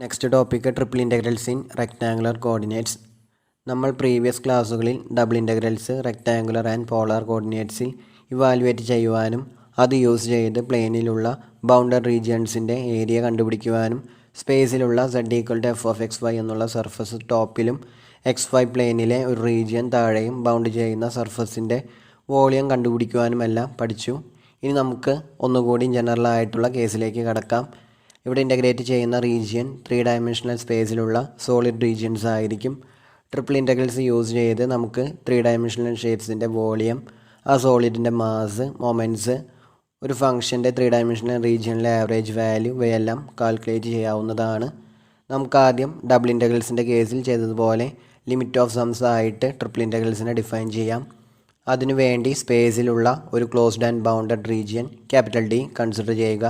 Next topic triple integrals in rectangular coordinates. നമ്മൾ previous ക്ലാസ്സുകളിൽ double integrals rectangular and polar കോർഡിനേറ്റ്സിൽ evaluate ചെയ്യുവാനും അത് യൂസ് ചെയ്ത് പ്ലെയിനിലുള്ള ബൗണ്ടഡ് റീജിയൻസിൻ്റെ ഏരിയ കണ്ടുപിടിക്കുവാനും സ്പേസിലുള്ള z=f(x, y) എന്നുള്ള സർഫസ് ടോപ്പിലും xy പ്ലെയിനിലെ ഒരു റീജിയൻ താഴെയും ബൗണ്ട് ചെയ്യുന്ന സർഫസിൻ്റെ വോളിയം കണ്ടുപിടിക്കുവാനുമെല്ലാം പഠിച്ചു. ഇനി നമുക്ക് ഒന്നുകൂടി ജനറൽ ആയിട്ടുള്ള കേസിലേക്ക് കടക്കാം. ഇവിടെ ഇൻ്റഗ്രേറ്റ് ചെയ്യുന്ന റീജിയൻ 3 ഡയമെൻഷണൽ സ്പേസിലുള്ള സോളിഡ് റീജിയൻസ് ആയിരിക്കും. ട്രിപ്പിൾ ഇൻ്റഗ്രൽസ് യൂസ് ചെയ്ത് നമുക്ക് 3 ഡയമെൻഷണൽ ഷേപ്സിൻ്റെ വോളിയം, ആ സോളിഡിൻ്റെ മാസ്, മൊമെൻറ്റ്സ്, ഒരു ഫംഗ്ഷൻ്റെ 3 ഡയമെൻഷണൽ റീജിയനിലെ ആവറേജ് വാല്യൂ ഇവയെല്ലാം കാൽക്കുലേറ്റ് ചെയ്യാവുന്നതാണ്. നമുക്കാദ്യം ഡബിൾ ഇൻ്റഗ്രൽസിൻ്റെ കേസിൽ ചെയ്തതുപോലെ ലിമിറ്റ് ഓഫ് സംസ് ആയിട്ട് ട്രിപ്പിൾ ഇൻ്റഗ്രൽസിനെ ഡിഫൈൻ ചെയ്യാം. അതിനുവേണ്ടി സ്പേസിലുള്ള ഒരു closed and bounded region capital D consider ചെയ്യുക.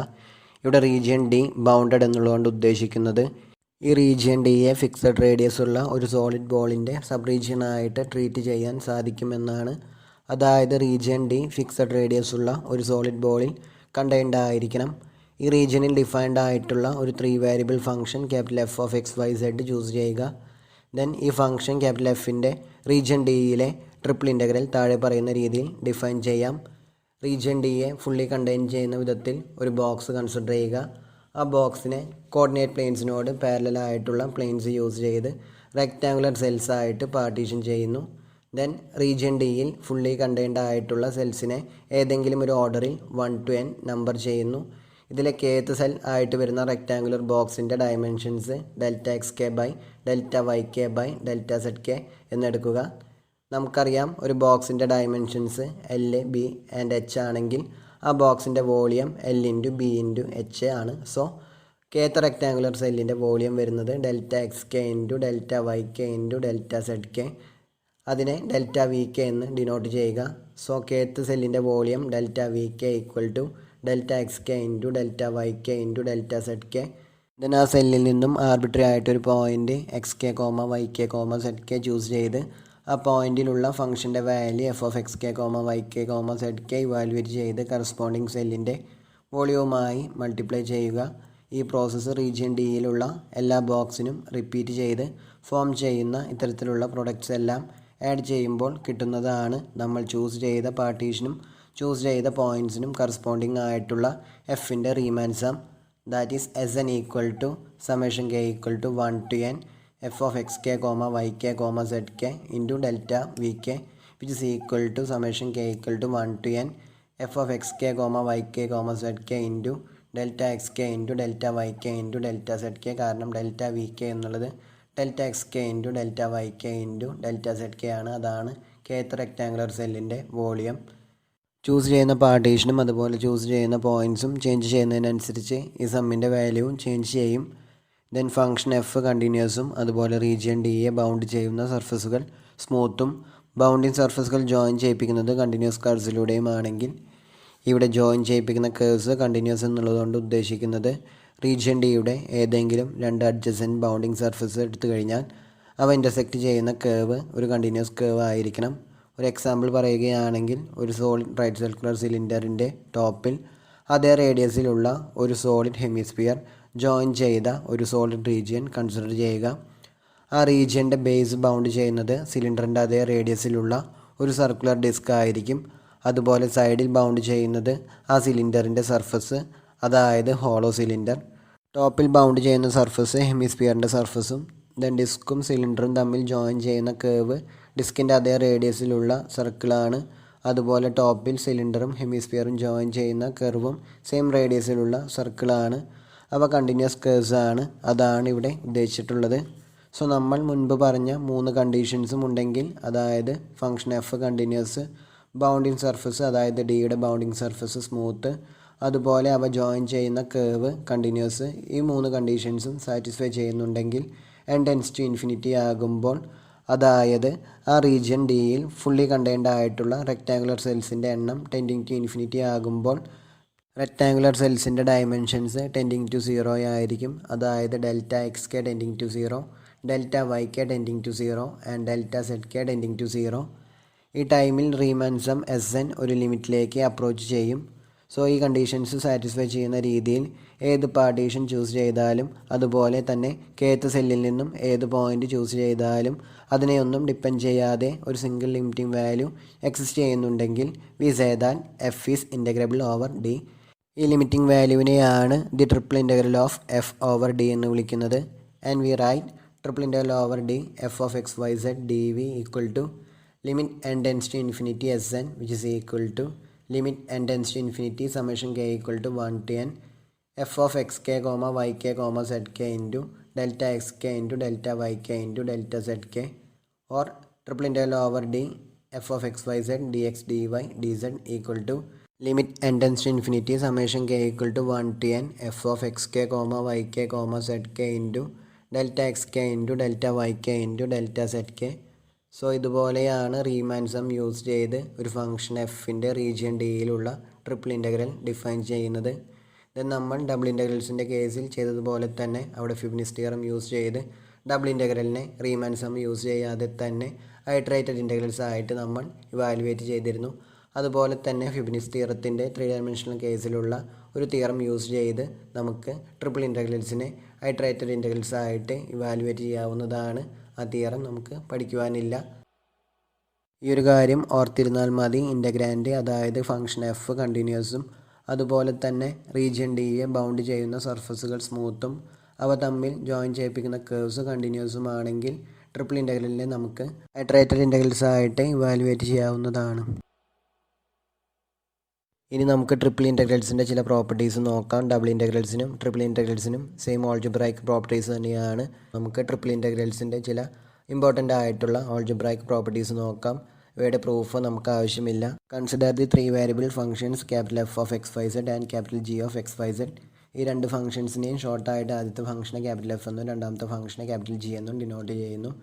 ഇവിടെ റീജിയൻ D ബൗണ്ടഡ് എന്നുള്ളതുകൊണ്ട് ഉദ്ദേശിക്കുന്നത് ഈ റീജിയൻ Dയെ ഫിക്സഡ് റേഡിയസ് ഉള്ള ഒരു സോളിഡ് ബോളിൻ്റെ സബ് റീജിയനായിട്ട് ട്രീറ്റ് ചെയ്യാൻ സാധിക്കുമെന്നാണ്. അതായത് റീജിയൻ D ഫിക്സഡ് റേഡിയസ് ഉള്ള ഒരു സോളിഡ് ബോളിൽ കണ്ടെയ്ൻഡ് ആയിരിക്കണം. ഈ റീജിയനിൽ ഡിഫൈൻഡ് ആയിട്ടുള്ള ഒരു 3 variable function F(x, y, z) choose ചെയ്യുക. ദെൻ ഈ ഫംഗ്ഷൻ Fൻ്റെ റീജിയൻ Dയിലെ ട്രിപ്പിൾ ഇൻ്റഗ്രൽ താഴെ പറയുന്ന രീതിയിൽ ഡിഫൈൻ ചെയ്യാം. റീജിയൻ Dയെ ഫുള്ളി കണ്ടെയ്ൻ ചെയ്യുന്ന വിധത്തിൽ ഒരു ബോക്സ് കൺസിഡർ ചെയ്യുക. ആ ബോക്സിനെ കോർഡിനേറ്റ് പ്ലെയിൻസിനോട് പാരലലായിട്ടുള്ള പ്ലെയിൻസ് യൂസ് ചെയ്ത് റെക്റ്റാങ്കുലർ സെൽസ് ആയിട്ട് പാർട്ടീഷൻ ചെയ്യുന്നു. ദെൻ റീജിയൻ Dയിൽ ഫുള്ളി കണ്ടെയ്ൻഡ് ആയിട്ടുള്ള സെൽസിനെ ഏതെങ്കിലും ഒരു ഓർഡറിൽ 1 to n നമ്പർ ചെയ്യുന്നു. ഇതിലെ kth സെൽ ആയിട്ട് വരുന്ന റെക്റ്റാങ്കുലർ ബോക്സിൻ്റെ ഡയമെൻഷൻസ് Δx(k)/Δy(k)/Δz(k) എന്നെടുക്കുക. നമുക്കറിയാം ഒരു ബോക്സിൻ്റെ dimensions L, B and H ആണെങ്കിൽ ആ ബോക്സിൻ്റെ വോളിയം L × B × H ആണ്. സോ kth റെക്റ്റാങ്കുലർ സെല്ലിൻ്റെ വോളിയം വരുന്നത് Δxk × Δyk × Δzk. അതിനെ Δvk എന്ന് ഡിനോട്ട് ചെയ്യുക. സോ kth സെല്ലിൻ്റെ volume Δvk = Δxk × Δyk × Δzk. Then ആ സെല്ലിൽ നിന്നും ആർബിട്രറി ആയിട്ടൊരു point xk, yk, zk choose ചെയ്ത് ആ പോയിന്റിലുള്ള ഫംഗ്ഷൻ്റെ value f(xk, yk, zk) evaluate ചെയ്ത് കറസ്പോണ്ടിങ് സെല്ലിൻ്റെ വോളിയവുമായി മൾട്ടിപ്ലൈ ചെയ്യുക. ഈ പ്രോസസ്സ് റീജിയൻ Dയിലുള്ള എല്ലാ ബോക്സിനും റിപ്പീറ്റ് ചെയ്ത് ഫോം ചെയ്യുന്ന ഇത്തരത്തിലുള്ള പ്രൊഡക്ട്സ് എല്ലാം ആഡ് ചെയ്യുമ്പോൾ കിട്ടുന്നതാണ് നമ്മൾ ചൂസ് ചെയ്ത പാർട്ടീഷനും ചൂസ് ചെയ്ത പോയിൻറ്റ്സിനും കറസ്പോണ്ടിങ് ആയിട്ടുള്ള എഫിൻ്റെ Riemann sum. That is Sn = summation k = 1 to n f(xk, yk, zk) into Δvk, which is equal to summation k = 1 to n f(xk, yk, zk) into Δxk into Δyk into Δzk. കാരണം Δvk എന്നുള്ളത് Δxk into Δyk into Δzk ആണ്. അതാണ് kth rectangular സെല്ലിൻ്റെ volume. Choose ചെയ്യുന്ന പാർട്ടീഷനും അതുപോലെ choose ചെയ്യുന്ന പോയിൻറ്റ്സും change ചെയ്യുന്നതിനനുസരിച്ച് ഈ സമ്മിൻ്റെ വാല്യൂവും change ചെയ്യും. ദെൻ ഫംഗ്ഷൻ f കണ്ടിന്യൂസും അതുപോലെ റീജിയൻ Dയെ ബൗണ്ട് ചെയ്യുന്ന സർഫസുകൾ സ്മൂത്തും ബൗണ്ടിങ് സർഫസുകൾ ജോയിൻ ചെയ്യിപ്പിക്കുന്നത് കണ്ടിന്യൂസ് കർവ്സിലൂടെയും ആണെങ്കിൽ ഇവിടെ ജോയിൻ ചെയ്യിപ്പിക്കുന്ന കേർവ്സ് കണ്ടിന്യൂസ് എന്നുള്ളതുകൊണ്ട് ഉദ്ദേശിക്കുന്നത് റീജിയൻ Dയുടെ ഏതെങ്കിലും 2 അഡ്ജസൻറ്റ് ബൗണ്ടിങ് സർഫസ് എടുത്തു കഴിഞ്ഞാൽ അവ ഇൻ്റർസെക്റ്റ് ചെയ്യുന്ന കേർവ് ഒരു കണ്ടിന്യൂസ് കേർവ് ആയിരിക്കണം. ഒരു എക്സാമ്പിൾ പറയുകയാണെങ്കിൽ ഒരു സോളിഡ് റൈറ്റ് സർക്കുലർ സിലിണ്ടറിൻ്റെ ടോപ്പിൽ അതേ റേഡിയസിലുള്ള ഒരു സോളിഡ് ഹെമിസ്ഫിയർ ജോയിൻ ചെയ്ത ഒരു സോളിഡ് റീജിയൻ കൺസിഡർ ചെയ്യുക. ആ റീജിയൻ്റെ ബേസ് ബൗണ്ട് ചെയ്യുന്നത് സിലിണ്ടറിൻ്റെ അതേ റേഡിയസിലുള്ള ഒരു സർക്കുലർ ഡിസ്ക് ആയിരിക്കും. അതുപോലെ സൈഡിൽ ബൗണ്ട് ചെയ്യുന്നത് ആ സിലിണ്ടറിൻ്റെ സർഫസ്, അതായത് ഹോളോ സിലിണ്ടർ. ടോപ്പിൽ ബൗണ്ട് ചെയ്യുന്ന സർഫസ് ഹെമിസ്ഫിയറിൻ്റെ സർഫസും ദെൻ ഡിസ്കും സിലിണ്ടറും തമ്മിൽ ജോയിൻ ചെയ്യുന്ന കേർവ് ഡിസ്കിൻ്റെ അതേ റേഡിയസിലുള്ള സർക്കിളാണ്. അതുപോലെ ടോപ്പിൽ സിലിണ്ടറും ഹെമിസ്ഫിയറും ജോയിൻ ചെയ്യുന്ന കർവും സെയിം റേഡിയസിലുള്ള സർക്കിളാണ്. അവ കണ്ടിന്യൂസ് കേർവ്സ് ആണ്. അതാണ് ഇവിടെ ഉദ്ദേശിച്ചിട്ടുള്ളത്. സോ നമ്മൾ മുൻപ് പറഞ്ഞ 3 കണ്ടീഷൻസും ഉണ്ടെങ്കിൽ, അതായത് function f continuous, bounding surface അതായത് Dയുടെ ബൗണ്ടിങ് സർഫസ് സ്മൂത്ത്, അതുപോലെ അവ ജോയിൻ ചെയ്യുന്ന കേർവ് കണ്ടിന്യൂസ്, ഈ 3 കണ്ടീഷൻസും സാറ്റിസ്ഫൈ ചെയ്യുന്നുണ്ടെങ്കിൽ n ടെൻഡ്സ് ടു ഇൻഫിനിറ്റി ആകുമ്പോൾ, അതായത് ആ റീജിയൻ Dയിൽ ഫുള്ളി കണ്ടെയ്ൻഡ് ആയിട്ടുള്ള റെക്റ്റാങ്കുലർ സെൽസിൻ്റെ എണ്ണം ടെൻഡിങ് ടു ഇൻഫിനിറ്റി ആകുമ്പോൾ റെക്റ്റാങ്കുലർ സെൽസിൻ്റെ ഡയമെൻഷൻസ് ടെൻഡിങ് ടു 0 ആയിരിക്കും. അതായത് Δxk tending to 0, Δyk tending to 0 and Δzk tending to 0. ഈ ടൈമിൽ റീമാൻ സം Sn ഒരു ലിമിറ്റിലേക്ക് അപ്രോച്ച് ചെയ്യും. സോ ഈ കണ്ടീഷൻസ് സാറ്റിസ്ഫൈ ചെയ്യുന്ന രീതിയിൽ ഏത് പാർട്ടീഷൻ ചൂസ് ചെയ്താലും അതുപോലെ തന്നെ kth സെല്ലിൽ നിന്നും ഏത് പോയിന്റ് ചൂസ് ചെയ്താലും അതിനെയൊന്നും ഡിപ്പെൻഡ് ചെയ്യാതെ ഒരു സിംഗിൾ ലിമിറ്റിംഗ് വാല്യൂ എക്സിസ്റ്റ് ചെയ്യുന്നുണ്ടെങ്കിൽ we say that F is integrable over D. ഈ ലിമിറ്റിംഗ് വാല്യൂവിനെയാണ് the triple integral of F over D എന്ന് വിളിക്കുന്നത്. And we write triple integral over D F of X Y Z D V equal to limit n tends to infinity Sn which is equal to limit n tends to infinity summation k equal to 1 to n f of xk comma yk comma zk into delta xk into delta yk into delta zk, or triple integral over d f of xyz dx dy dz equal to limit n tends to infinity summation k equal to 1 to n f of xk comma yk comma zk into delta xk into delta yk into delta zk. So ഇതുപോലെയാണ് റീമാൻ some use ചെയ്ത് ഒരു function എഫിൻ്റെ region ഡിയിലുള്ള triple integral define ചെയ്യുന്നത്. Then നമ്മൾ double ഇൻ്റഗ്രൽസിൻ്റെ കേസിൽ ചെയ്തതുപോലെ തന്നെ അവിടെ ഫിബിനിസ് തിയറം യൂസ് ചെയ്ത് ഡബിൾ ഇൻ്റഗ്രലിനെ റീമാൻ സം യൂസ് ചെയ്യാതെ തന്നെ ഐട്രേറ്റഡ് ഇൻ്റഗ്രൽസ് ആയിട്ട് നമ്മൾ ഇവാലുവേറ്റ് ചെയ്തിരുന്നു. അതുപോലെ തന്നെ ഫിബിനിസ് തിയറത്തിൻ്റെ 3 ഡയമെൻഷണൽ കേസിലുള്ള ഒരു തിയറം യൂസ് ചെയ്ത് നമുക്ക് ട്രിപ്പിൾ ഇൻ്റഗ്രൽസിനെ ഐട്രേറ്റഡ് ഇൻ്റഗ്രൽസ് ആയിട്ട് ഇവാലുവേറ്റ് ചെയ്യാവുന്നതാണ്. ആ തിയറം നമുക്ക് പഠിക്കുവാനില്ല. ഈ ഒരു കാര്യം ഓർത്തിരുന്നാൽ മതി. ഇൻ്റഗ്രാൻഡ് അതായത് ഫംഗ്ഷൻ എഫ് കണ്ടിന്യൂസും അതുപോലെ തന്നെ റീജിയൻ ഡിയെ ബൗണ്ട് ചെയ്യുന്ന സർഫസുകൾ സ്മൂത്തും അവ തമ്മിൽ ജോയിൻ ചെയ്യിപ്പിക്കുന്ന കേർവ്സ് കണ്ടിന്യൂസും ആണെങ്കിൽ ട്രിപ്പിൾ ഇൻ്റഗ്രലിനെ നമുക്ക് ഐട്രേറ്റഡ് ഇൻ്റഗ്രൽസ് ആയിട്ട് ഇവാലുവേറ്റ് ചെയ്യാവുന്നതാണ്. ഇനി നമുക്ക് ട്രിപ്പിൾ ഇൻ്റഗ്രൽസിൻ്റെ ചില പ്രോപ്പർട്ടീസ് നോക്കാം. ഡബിൾ ഇൻ്റഗ്രൽസിനും ട്രിപ്പിൾ ഇൻ്റഗ്രൽസിനും സെയിം ഓൾജിബ്രൈക്ക് പ്രോപ്പർട്ടീസ് തന്നെയാണ്. നമുക്ക് ട്രിപ്പിൾ ഇൻ്റഗ്രൽസിൻ്റെ ചില ഇമ്പോർട്ടൻ്റ് ആയിട്ടുള്ള ഓൾജിബ്രൈക്ക് പ്രോപ്പർട്ടീസ് നോക്കാം. ഇവയുടെ പ്രൂഫ് നമുക്ക് ആവശ്യമില്ല. Consider the 3 variable functions capital F of X Y Z and capital G of X Y Z. ഈ രണ്ട് ഫംഗ്ഷൻസിനെയും ഷോർട്ടായിട്ട് ആദ്യത്തെ ഫംഗ്ഷനെ ക്യാപിറ്റൽ എഫ് എന്നും രണ്ടാമത്തെ ഫംഗ്ഷനെ ക്യാപിറ്റൽ ജി എന്നും ഡിനോട്ട് ചെയ്യുന്നു.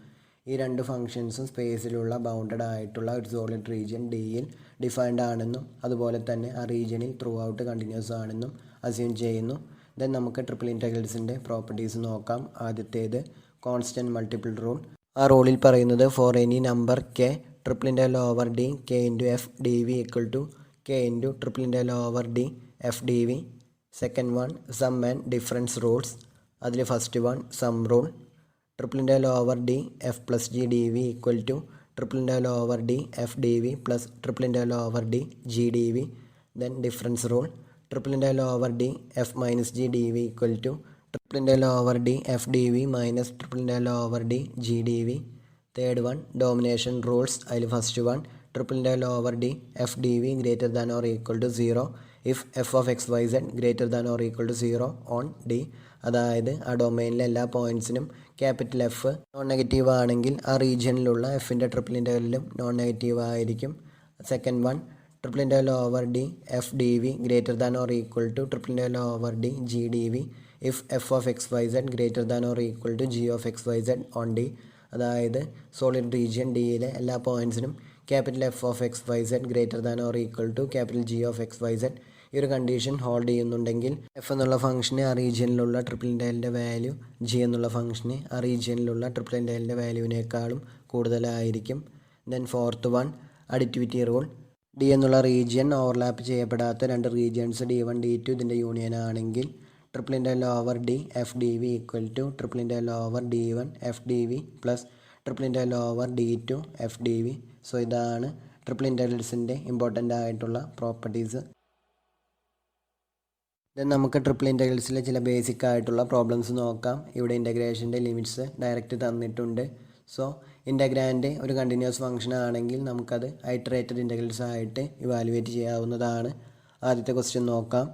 ഈ രണ്ട് ഫംഗ്ഷൻസും സ്പേസിലുള്ള ബൗണ്ടഡ് ആയിട്ടുള്ള ഒരു സോളിഡ് റീജിയൻ ഡിയിൽ ഡിഫൈൻഡ് ആണെന്നും അതുപോലെ തന്നെ ആ റീജിയനിൽ ത്രൂ ഔട്ട് കണ്ടിന്യൂസ് ആണെന്നും അസ്യൂം ചെയ്യുന്നു. ദെൻ നമുക്ക് ട്രിപ്പിൾ ഇൻ്റഗ്രൽസിൻ്റെ പ്രോപ്പർട്ടീസ് നോക്കാം. ആദ്യത്തേത് കോൺസ്റ്റൻറ്റ് മൾട്ടിപ്പിൾ റൂൾ. ആ റൂളിൽ പറയുന്നത് for any number K triple integral over D K into F D V equal to K into triple integral over D F D V. Second one sum and difference rules. അതിൽ first one sum rule. Triple integral over D F plus G D V equal to triple integral over D F D V plus triple integral over D G D V. Then difference rule. Triple integral over D F minus G D V equal to triple integral over D F D V minus triple integral over D G D V. Third one domination rules. അതിൽ first one triple integral over D F D V greater than or equal to 0 if F of X Y Z greater than or equal to 0 on D. അതായത് ആ ഡൊമൈനിലെ എല്ലാ പോയിൻറ്റ്സിനും capital F non negative ആണെങ്കിൽ ആ റീജിയനിലുള്ള എഫിൻ്റെ triple ഇൻ്റഗ്രലും നോൺ നെഗറ്റീവ് ആയിരിക്കും. Second one triple integral over D F D V greater than or equal to triple integral over D G D V if F of X Y Z greater than or equal to G of X Y Z on D. അതായത് solid region ഡിയിലെ എല്ലാ പോയിൻറ്റ്സിനും capital F of X Y Z greater than or equal to capital G of X Y Z. ഈ ഒരു condition hold ചെയ്യുന്നുണ്ടെങ്കിൽ F എന്നുള്ള ഫംഗ്ഷന് ആ റീജിയനിലുള്ള ട്രിപ്പിൾ ഇൻ്റഗ്രലിൻ്റെ വാല്യൂ ജി എന്നുള്ള ഫംഗ്ഷന് ആ റീജിയനിലുള്ള ട്രിപ്പിൾ ഇൻ്റഗ്രലിൻ്റെ വാല്യൂവിനേക്കാളും കൂടുതലായിരിക്കും. Then fourth one additivity rule. D എന്നുള്ള റീജിയൻ ഓവർലാപ്പ് ചെയ്യപ്പെടാത്ത രണ്ട് regions D one D two ഇതിൻ്റെ യൂണിയൻ ആണെങ്കിൽ triple integral over D F D V equal to triple integral over D one F D V plus triple integral over D two F D V. So ഇതാണ് triple ഇൻ്റഗ്രൽസിൻ്റെ important ആയിട്ടുള്ള properties. Then നമുക്ക് triple ഇൻ്റഗ്രൽസിലെ ചില basic ആയിട്ടുള്ള problems നോക്കാം. ഇവിടെ ഇൻ്റഗ്രേഷൻ്റെ ലിമിറ്റ്സ് ഡയറക്റ്റ് തന്നിട്ടുണ്ട്. സോ ഇൻ്റഗ്രാൻഡ് ഒരു കണ്ടിന്യൂസ് ഫംഗ്ഷൻ ആണെങ്കിൽ നമുക്കത് ഐട്രേറ്റഡ് ഇൻ്റഗ്രൽസ് ആയിട്ട് ഇവാലുവേറ്റ് ചെയ്യാവുന്നതാണ്. ആദ്യത്തെ ക്വസ്റ്റ്യൻ നോക്കാം.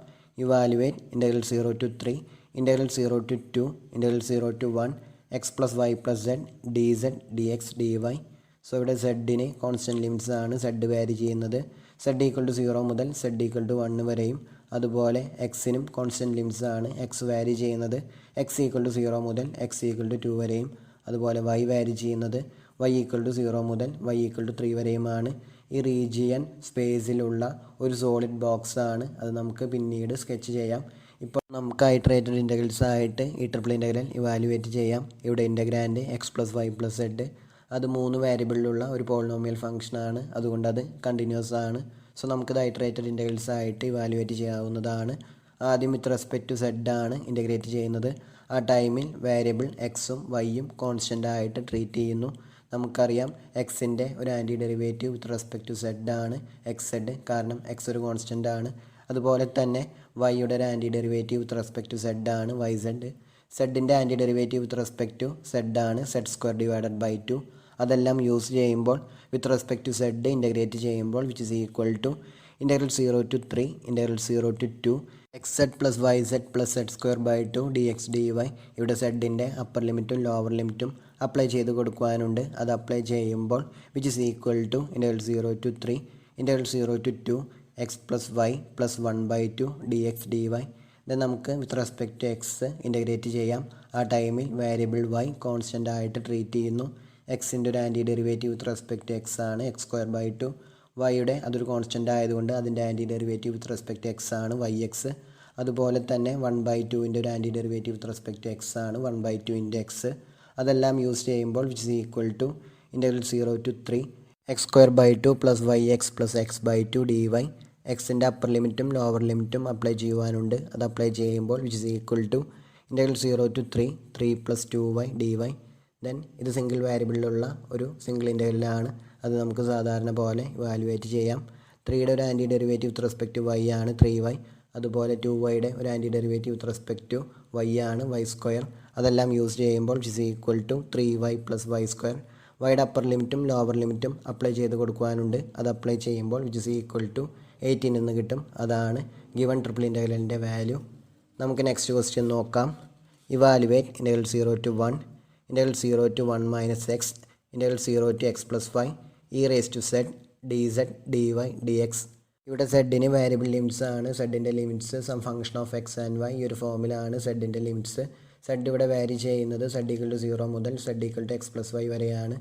Evaluate integral 0 to 3 integral 0 to 2 integral 0 to 1 X plus Y plus Z D Z D X D Y. So ഇവിടെ സെഡിന് കോൺസ്റ്റൻറ്റ് ലിമിറ്റ്സ് ആണ് സെഡ് വാരി ചെയ്യുന്നത്. സെഡ് ഈക്വൽ ടു 0 മുതൽ സെഡ് ഈക്വൽ ടു 1 വരെയും അതുപോലെ എക്സിനും കോൺസ്റ്റൻറ്റ് ലിമിറ്റ്സ് ആണ് X വാരി ചെയ്യുന്നത് എക്സ് ഈക്വൽ ടു 0 മുതൽ എക്സ് ഈക്വൽ ടു 2 വരെയും. അതുപോലെ വൈ വാരി ചെയ്യുന്നത് വൈ ഈക്വൽ ടു 0 മുതൽ വൈ ഈക്വൽ ടു 3 വരെയുമാണ്. ഈ റീജിയൻ സ്പേസിലുള്ള ഒരു സോളിഡ് ബോക്സ് ആണ്. അത് നമുക്ക് പിന്നീട് സ്കെച്ച് ചെയ്യാം. ഇപ്പോൾ നമുക്ക് ഐട്രേറ്റഡ് ഇൻ്റഗ്രൽസ് ആയിട്ട് ഈ ട്രിപ്പിൾ ഇൻ്റഗ്രൽ ഇവാലുവേറ്റ് ചെയ്യാം. ഇവിടെ integrand X plus Y plus Z അത് 3 വേരിയബിളിലുള്ള ഒരു പോളിനോമിയൽ ഫംഗ്ഷനാണ്. അതുകൊണ്ട് അത് കണ്ടിന്യൂസ് ആണ്. സോ നമുക്കിത് ഐറ്ററേറ്റഡ് ഇൻ്റഗ്രൽസ് ആയിട്ട് ഇവാലുവേറ്റ് ചെയ്യാവുന്നതാണ്. ആദ്യം വിത്ത് റെസ്പെക്ട് ടു സെഡ് ആണ് ഇൻ്റഗ്രേറ്റ് ചെയ്യുന്നത്. ആ ടൈമിൽ വേരിയബിൾ എക്സും വൈയും കോൺസ്റ്റൻ്റ് ആയിട്ട് ട്രീറ്റ് ചെയ്യുന്നു. നമുക്കറിയാം എക്സിൻ്റെ ഒരു anti derivative with respect to Z ആണ് എക്സ് സെഡ്, കാരണം എക്സ് ഒരു കോൺസ്റ്റൻ്റ് ആണ്. അതുപോലെ തന്നെ വൈയുടെ ഒരു anti derivative with respect to Z ആണ് വൈ സെഡ്. സെഡിൻ്റെ anti derivative with respect to Z ആണ് സെഡ് സ്ക്വയർ ഡിവൈഡഡ് ബൈ 2. അതെല്ലാം യൂസ് ചെയ്യുമ്പോൾ with respect to Z integrate ചെയ്യുമ്പോൾ which is equal to integral 0 to 3 integral 0 to 2 X Z plus Y Z plus Z square by 2 D X D Y. ഇവിടെ സെഡിൻ്റെ upper ലിമിറ്റും lower ലിമിറ്റും apply ചെയ്ത് കൊടുക്കുവാനുണ്ട്. അത് അപ്ലൈ ചെയ്യുമ്പോൾ which is equal to integral 0 to 3 integral 0 to 2 X plus Y plus 1/2 D X D Y. Then നമുക്ക് with respect to X integrate ചെയ്യാം. ആ ടൈമിൽ വേരിയബിൾ വൈ കോൺസ്റ്റൻ്റ് ആയിട്ട് ട്രീറ്റ് ചെയ്യുന്നു. എക്സിൻ്റെ ഒരു anti derivative with respect to X ആണ് X square by 2. വൈയുടെ അതൊരു കോൺസ്റ്റൻ്റ് ആയതുകൊണ്ട് അതിൻ്റെ anti derivative with respect to X ആണ് വൈ എക്സ്. അതുപോലെ തന്നെ 1/2ൻ്റെ ഒരു anti derivative with respect to X ആണ് 1/2 ഇൻറ്റു എക്സ്. അതെല്ലാം യൂസ് ചെയ്യുമ്പോൾ which is equal to integral 0 to 3 X square by 2 plus Y X plus X by 2 D Y. എക്സിൻ്റെ upper ലിമിറ്റും ലോവർ ലിമിറ്റും അപ്ലൈ ചെയ്യുവാനുണ്ട്. അത് അപ്ലൈ ചെയ്യുമ്പോൾ which is equal to integral 0 to 3 plus 2y D Y. Then ഇത് single വേരിയബിളിലുള്ള ഒരു single ഇൻ്റഗ്രലാണ്. അത് നമുക്ക് സാധാരണ പോലെ ഇവാലുവേറ്റ് ചെയ്യാം. 3യുടെ ഒരു anti derivative with respect to Y ആണ് 3y. അതുപോലെ 2yയുടെ ഒരു anti derivative with respect to Y ആണ് വൈ സ്ക്വയർ. അതെല്ലാം യൂസ് ചെയ്യുമ്പോൾ which is equal to 3y plus Y square. വൈയുടെ അപ്പർ ലിമിറ്റും ലോവർ ലിമിറ്റും അപ്ലൈ ചെയ്ത് കൊടുക്കുവാനുണ്ട്. അത് അപ്ലൈ ചെയ്യുമ്പോൾ വിച്ച് ഇസ് ഈക്വൽ ടു 18 എന്ന് കിട്ടും. അതാണ് ഗിവൺ ട്രിപ്പിൾ ഇൻ്റഗ്രലിൻ്റെ വാല്യൂ. നമുക്ക് നെക്സ്റ്റ് ക്വസ്റ്റ്യൻ നോക്കാം. Evaluate integral 0 to 1 integral 0 to 1 minus X integral 0 to x plus 5 E raise to Z D Z D Y D X. ഇവിടെ സെഡിന് variable limits ആണ്. സെഡിൻ്റെ limits some function of X and Y. ഈ ഒരു ഫോമിലാണ് സെഡിൻ്റെ limits. Z ഇവിടെ വാരി ചെയ്യുന്നത് സെഡ് ഈക്വൽ ടു 0 മുതൽ Z equal to X plus Y വരെയാണ്.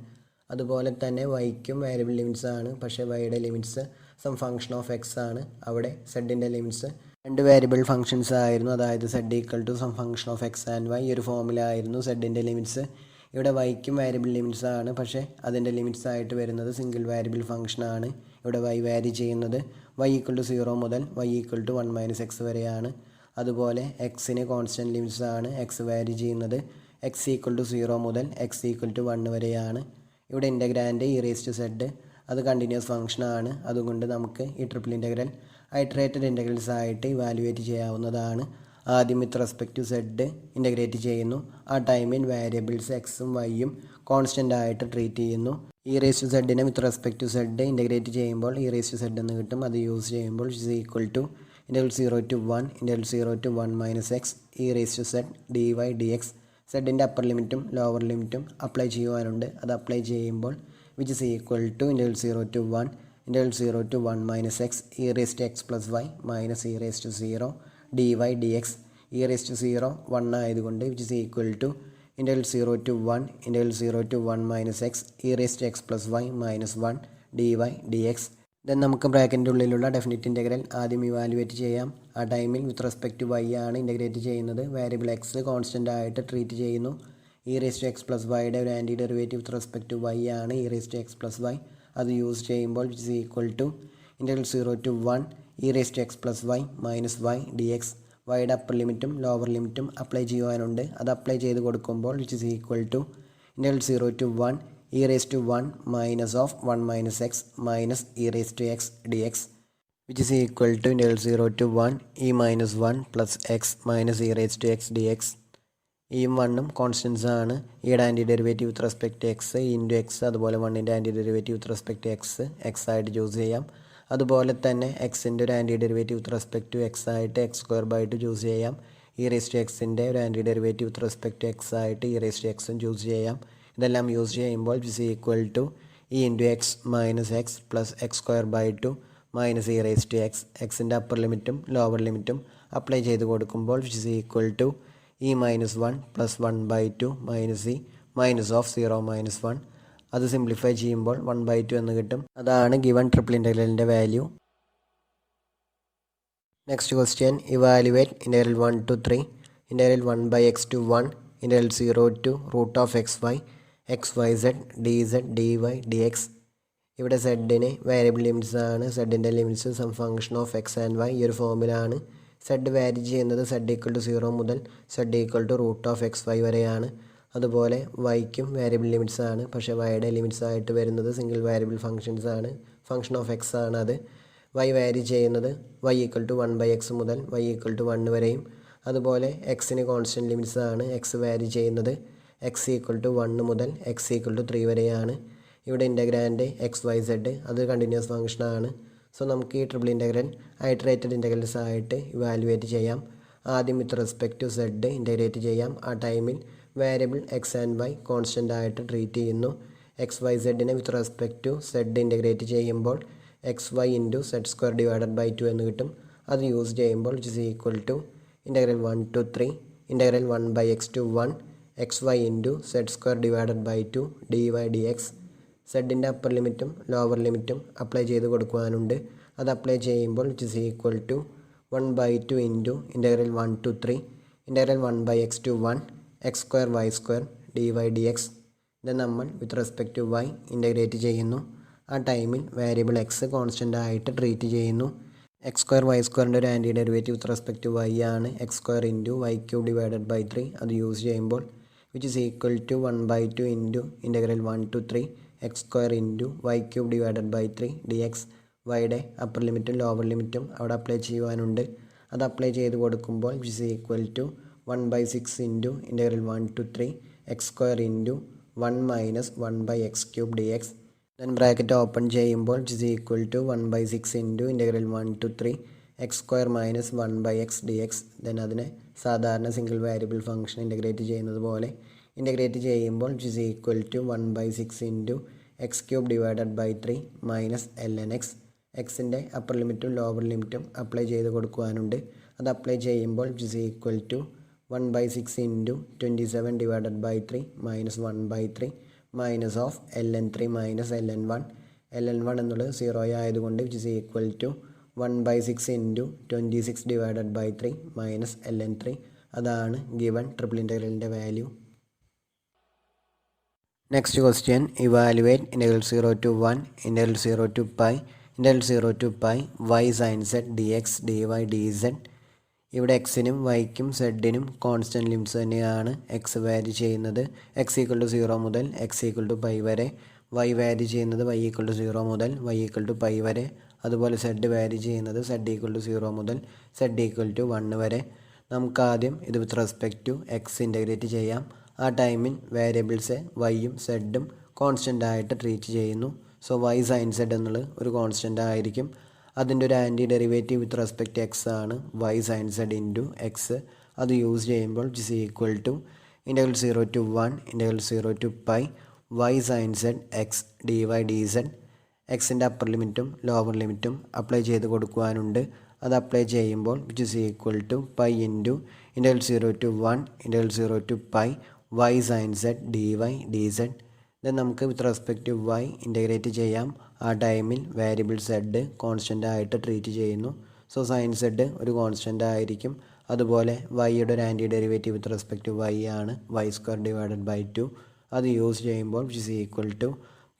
അതുപോലെ തന്നെ വൈക്കും വേരിയബിൾ ലിമിറ്റ്സ് ആണ്. പക്ഷേ വൈയുടെ limits some function of X ആണ്. അവിടെ സെഡിൻ്റെ ലിമിറ്റ്സ് 2 വേരിയബിൾ ഫംഗ്ഷൻസ് ആയിരുന്നു. അതായത് Z equal to some function of X and Y. ഈ ഒരു ഫോമിലായിരുന്നു സെഡിൻ്റെ ലിമിറ്റ്സ്. ഇവിടെ വൈക്കും വേരിയബിൾ ലിമിറ്റ്സ് ആണ്. പക്ഷേ അതിൻ്റെ ലിമിറ്റ്സ് ആയിട്ട് വരുന്നത് സിംഗിൾ വേരിയബിൾ ഫംഗ്ഷൻ ആണ്. ഇവിടെ വൈ വാരി ചെയ്യുന്നത് വൈ ഈക്വൽ ടു 0 മുതൽ Y equal to 1 minus X വരെയാണ്. അതുപോലെ എക്സിന് കോൺസ്റ്റൻറ്റ് ലിമിറ്റ്സ് ആണ്. എക്സ് വാരി ചെയ്യുന്നത് എക്സ് ഈക്വൽ ടു 0 മുതൽ എക്സ് ഈക്വൽ ടു 1 വരെയാണ്. ഇവിടെ integrand E raise to Z അത് കണ്ടിന്യൂസ് ഫംഗ്ഷൻ ആണ്. അതുകൊണ്ട് നമുക്ക് ഈ ട്രിപ്പിൾ ഇൻ്റഗ്രൽ ഐറ്ററേറ്റഡ് ഇൻ്റഗ്രൽസ് ആയിട്ട് ഇവാലുവേറ്റ് ചെയ്യാവുന്നതാണ്. ആദ്യം with respect to Z integrate ചെയ്യുന്നു. ആ ടൈമിൽ വേരിയബിൾസ് എക്സും വൈയും കോൺസ്റ്റൻ്റ് ആയിട്ട് ട്രീറ്റ് ചെയ്യുന്നു. ഇ റേസ് ടു സെഡിനെ with respect to Z integrate ചെയ്യുമ്പോൾ ഇ റേസ് ടു സെഡ് എന്ന് കിട്ടും. അത് യൂസ് ചെയ്യുമ്പോൾ is equal to integral 0 to 1 integral 0 to 1 minus X E raise to Z D Y D X. സെഡിൻ്റെ upper ലിമിറ്റും lower ലിമിറ്റും apply ചെയ്യുവാനുണ്ട്. അത് അപ്ലൈ ചെയ്യുമ്പോൾ which is equal to integral 0 to 1 integral 0 to 1 minus X E raise to X plus Y minus E raise to 0 D Y D X. E raise to 0 1 ആയതുകൊണ്ട് which is equal to integral 0 to 1 integral 0 to 1 minus X E raise to X plus Y minus 1 D Y D X. Then നമുക്ക് ബ്രാക്കറ്റിൻ്റെ ഉള്ളിലുള്ള definite integral ആദ്യം evaluate ചെയ്യാം. ആ ടൈമിൽ with respect to Y ആണ് integrate ചെയ്യുന്നത്. വേരിയബിൾ എക്സ് കോൺസ്റ്റൻ്റ് ആയിട്ട് ട്രീറ്റ് ചെയ്യുന്നു. E raise to X plus വൈയുടെ ഒരു anti derivative with respect to Y ആണ് E raise to X plus Y. അത് യൂസ് ചെയ്യുമ്പോൾ which is equal to integral 0 to 1 E raise to X plus Y minus Y D X. വൈയുടെ upper ലിമിറ്റും lower ലിമിറ്റും apply ചെയ്യുവാനുണ്ട്. അത് apply ചെയ്ത് കൊടുക്കുമ്പോൾ which is equal to integral 0 to 1 E raise to 1 minus of 1 minus X minus E raise to X D X which is equal to integral 0 to 1 E minus 1 plus X minus E raise to X D X. ഇയും 1ഉം constants ആണ്. ഇയുടെ anti derivative with respect to X into X. അതുപോലെ 1ൻ്റെ anti derivative with respect to X X ആയിട്ട് choose ചെയ്യാം. അതുപോലെ തന്നെ എക്സിൻ്റെ ഒരു anti derivative with respect to X ആയിട്ട് എക്സ് സ്ക്വയർ ബൈ 2 ചൂസ് ചെയ്യാം. ഇ റേസ് ടു എക്സിൻ്റെ ഒരു anti derivative with respect to X ആയിട്ട് ഇ റേസ് ടു എക്സും ചൂസ് ചെയ്യാം. ഇതെല്ലാം യൂസ് ചെയ്യുമ്പോൾ is equal to E into X minus X plus X square by 2 minus E raise to X. എക്സിൻ്റെ upper ലിമിറ്റും lower ലിമിറ്റും അപ്ലൈ ചെയ്ത് കൊടുക്കുമ്പോൾ is equal to E minus 1 plus 1/2 minus E minus of 0 minus 1. അത് simplify ചെയ്യുമ്പോൾ 1/2 എന്ന് കിട്ടും. അതാണ് ഗിവൺ ട്രിപ്പിൾ ഇൻ്റഗ്രലിൻ്റെ value. Next question evaluate integral 1 to 3 integral 1/x to 1 integral 0 to root of xy xyz dz dy dx. ഇവിടെ സെഡിന് variable limits ആണ്. സെഡിൻ്റെ limits some function of X and Y ഈ ഒരു ഫോമിലാണ്. സെഡ് വാരി ചെയ്യുന്നത് Z equal to 0 മുതൽ Z equal to root of X Y വരെയാണ്. അതുപോലെ വൈക്കും വേരിയബിൾ ലിമിറ്റ്സ് ആണ്. പക്ഷേ വൈയുടെ ലിമിറ്റ്സ് ആയിട്ട് വരുന്നത് സിംഗിൾ വേരിയബിൾ ഫംഗ്ഷൻസ് ആണ്. ഫംഗ്ഷൻ ഓഫ് എക്സ് ആണ് അത്. വൈ വാരി ചെയ്യുന്നത് വൈ ഈക്വൽ ടു 1/x മുതൽ വൈ ഈക്വൽ ടു 1 വരെയും. അതുപോലെ എക്സിന് കോൺസ്റ്റൻറ്റ് ലിമിറ്റ്സ് ആണ്. എക്സ് വാരി ചെയ്യുന്നത് എക്സ് ഈക്വൽ ടു 1 മുതൽ എക്സ് ഈക്വൽ ടു 3 വരെയാണ്. ഇവിടെ ഇൻ്റഗ്രാൻഡ് എക്സ് വൈ സെഡ് അത് കണ്ടിന്യൂസ് ഫംഗ്ഷനാണ്. സോ നമുക്ക് ഈ ട്രിപ്പിൾ ഇൻ്റഗ്രൽ ഐറ്ററേറ്റഡ് ഇൻ്റഗ്രൽസ് ആയിട്ട് ഇവാലുവേറ്റ് ചെയ്യാം. ആദ്യം with respect to Z integrate ചെയ്യാം. ആ ടൈമിൽ variable x and y constant ആയിട്ട് ട്രീറ്റ് ചെയ്യുന്നു. എക്സ് വൈ സെഡിനെ with respect to Z integrate ചെയ്യുമ്പോൾ x y into z square divided by 2 എന്ന് കിട്ടും. അത് യൂസ് ചെയ്യുമ്പോൾ it is equal to integral 1 to 3 integral 1/x to 1 x y into z square divided by 2 D Y D X. സെഡിൻ്റെ upper ലിമിറ്റും lower ലിമിറ്റും apply ചെയ്ത് കൊടുക്കുവാനുണ്ട്. അത് അപ്ലൈ ചെയ്യുമ്പോൾ it is equal to 1/2 into integral 1 to 3 integral 1/x to 1 x square y square d Y D x. ഇത് നമ്മൾ with respect to y integrate ചെയ്യുന്നു. ആ ടൈമിൽ വേരിയബിൾ എക്സ് കോൺസ്റ്റൻ്റ് ആയിട്ട് ട്രീറ്റ് ചെയ്യുന്നു. എക്സ് സ്ക്വയർ വൈ സ്ക്വയറിൻ്റെ ഒരു anti derivative with respect to Y ആണ്. X square into y cube divided by 3. അത് യൂസ് ചെയ്യുമ്പോൾ which is equal to 1/2 into integral 1 to 3 X square into y cube divided by 3 d X. വൈയുടെ upper ലിമിറ്റും lower ലിമിറ്റും അവിടെ apply ചെയ്യുവാനുണ്ട്. അത് apply ചെയ്ത് കൊടുക്കുമ്പോൾ which is equal to 1/6 into integral 1 to 3 X square into 1 minus 1/x cube d X. Then bracket open ചെയ്യുമ്പോൾ which is equal to 1/6 into integral 1 to 3 X square minus 1/x D X. Then അതിനെ സാധാരണ single variable function integrate ചെയ്യുന്നത് പോലെ integrate ചെയ്യുമ്പോൾ which is equal to 1/6 into x cube divided by 3 minus ln x. എക്സിൻ്റെ upper ലിമിറ്റും lower ലിമിറ്റും apply ചെയ്ത് കൊടുക്കുവാനുണ്ട്. അത് അപ്ലൈ ചെയ്യുമ്പോൾ which is equal to 1/6 into 27 divided by 3 minus 1/3 minus of ln3 minus ln1. ln1 എന്നുള്ളത് 0 ആയതുകൊണ്ട് which is equal to 1/6 into 26 divided by 3 minus ln3. അതാണ് ഗിവൺ ട്രിപ്പിൾ ഇൻ്റഗ്രലിൻ്റെ value. Next question evaluate integral 0 to 1 integral 0 to pi integral 0 to pi y sin z dx dy dz. ഇവിടെ എക്സിനും വൈക്കും സെഡിനും constant limits തന്നെയാണ്. X വാരി ചെയ്യുന്നത് X equal to 0 മുതൽ X equal to pi വരെ. Y വാരി ചെയ്യുന്നത് Y equal to 0 മുതൽ Y equal to pi വരെ. അതുപോലെ സെഡ് വാരി ചെയ്യുന്നത് സെഡ് ഈക്വൽ ടു 0 മുതൽ സെഡ് ഈക്വൽ ടു 1 വരെ. നമുക്കാദ്യം ഇത് with respect to X integrate ചെയ്യാം. ആ ടൈമിൽ വേരിയബിൾസ് വൈയും സെഡും കോൺസ്റ്റൻ്റ് ആയിട്ട് ട്രീറ്റ് ചെയ്യുന്നു. സോ വൈ സൈൻ സെഡ് എന്നുള്ളത് ഒരു കോൺസ്റ്റൻ്റ് ആയിരിക്കും. അതിൻ്റെ ഒരു anti derivative with respect x ആണ് y sine z into x. അത് യൂസ് ചെയ്യുമ്പോൾ it is equal to integral 0 to 1 integral 0 to pi y sine z x D Y d z. എക്സിൻ്റെ upper ലിമിറ്റും ലോവർ ലിമിറ്റും apply ചെയ്ത് കൊടുക്കുവാനുണ്ട്. അത് apply ചെയ്യുമ്പോൾ which is equal to pi into integral 0 to 1 integral 0 to pi y sine z D Y d z. Then നമുക്ക് with respect to y integrate ചെയ്യാം. ആ ടൈമിൽ വേരിയബിൾ സെഡ് കോൺസ്റ്റൻ്റ് ആയിട്ട് ട്രീറ്റ് ചെയ്യുന്നു. സോ സൈൻ സെഡ് ഒരു constant ആയിരിക്കും. അതുപോലെ വൈയുടെ ഒരു anti derivative with respect to Y ആണ് വൈ സ്ക്വയർ ഡിവൈഡഡ് ബൈ 2. അത് യൂസ് ചെയ്യുമ്പോൾ which is equal to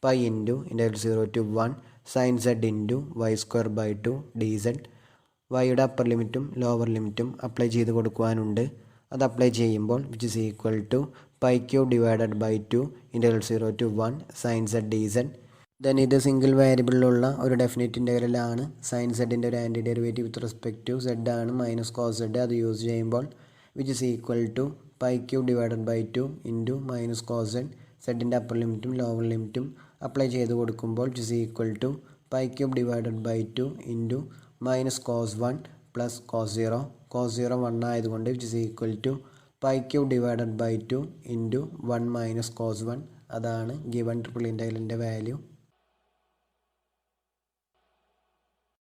pi into integral 0 to 1 sine z into y square by 2 d z. വൈയുടെ upper ലിമിറ്റും ലോവർ ലിമിറ്റും അപ്ലൈ ചെയ്ത് കൊടുക്കുവാനുണ്ട്. അത് അപ്ലൈ ചെയ്യുമ്പോൾ which is equal to pi cube divided by 2 integral 0 to 1 sine z D z. Then ഇത് single വേരിയബിളിലുള്ള ഒരു ഡെഫിനിറ്റ് ഇൻ്റഗ്രലാണ്. സൈൻ സെഡിൻ്റെ ഒരു anti derivative with respect to Z ആണ് മൈനസ് കോസ് സെഡ്. അത് യൂസ് ചെയ്യുമ്പോൾ which is equal to pi cube divided by 2 into minus cos z. സെഡിൻ്റെ അപ്പർ ലിമിറ്റും ലോവർ ലിമിറ്റും അപ്ലൈ ചെയ്ത് കൊടുക്കുമ്പോൾ which is equal to pi cube divided by 2 into minus cos 1 plus cos 0. Cos 0 1 ആയതുകൊണ്ട് which is equal to pi cube divided by 2 into 1 minus cos 1. അതാണ് given triple ഇൻ്റഗ്രലിൻ്റെ value.